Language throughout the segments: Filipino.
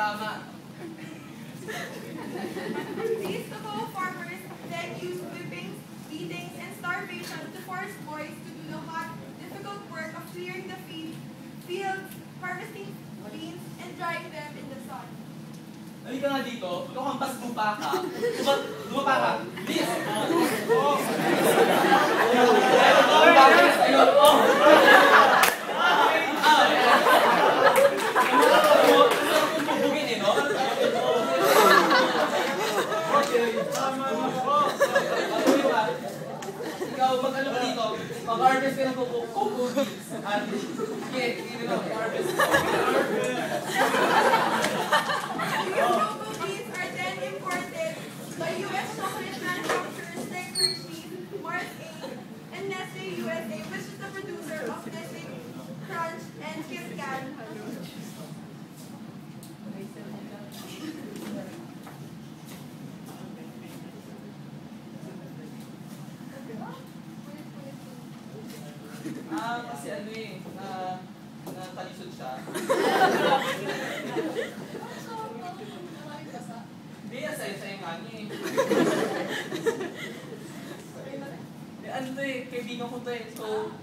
tama. These cocoa farmers then use whippings, beatings, and starvation to force boys to do the hot, difficult work of clearing the fields, harvesting beans, and drying them in the sun. Halika nga dito, ikaw kang basbupa ka. Lumapa ka. Please! Ikaw, mag-ano ka dito, mag-harvest ka ng cocoa beans. Sige, hindi na mag-harvest. These cocoa beans are then imported by U.S. chocolate manufacturers like Hershey, Mars Inc., and Nestle USA, which is the producer of Nestle Crunch and Kit Kat. Kasi ano eh, natalisod siya. Hindi, asaya-saya nga niya eh. Ano to eh, kaibigan ko to eh, so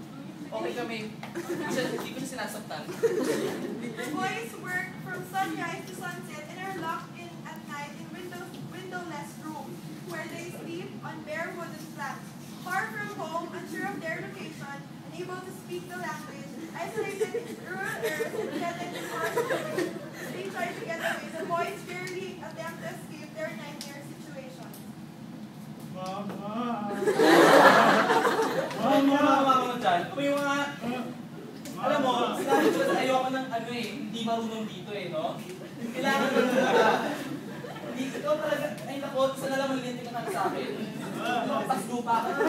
okay kami. Hindi ko siya sinasaktan. The boys work from sunrise to sunset and are locked in at night in windowless rooms, where they sleep on bare wooden slabs. Far from home, unsure of their location, unable to speak the language, isolated in rural areas and threatened with forced living, they try to get away. The boys barely attempt to escape their nightmare situation. Mama! Mama dyan. Kung yung mga, alam mo, sinabi ko sa ayoko ng ano eh, hindi marunong dito eh, no? Kailangan mo talaga. Hindi, ikaw talaga, ay nako, isa na lang malinti ka sa akin. Paslupa ka na.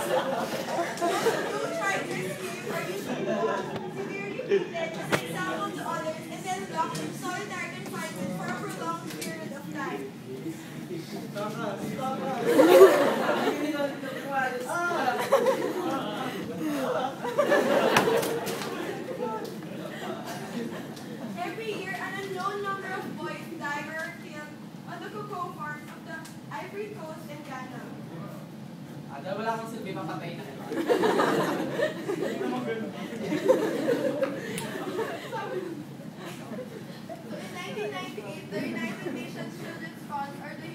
Who try to escape are usually severely beaten as an example to others and then locked in solitary confinement for a prolonged period of time. Every year, an unknown number of boys die or are killed on the cocoa farms of the Ivory Coast and Ghana. Dahil wala kang silbi, mapatay na. In 1998, the United Nations Children's Fund, or the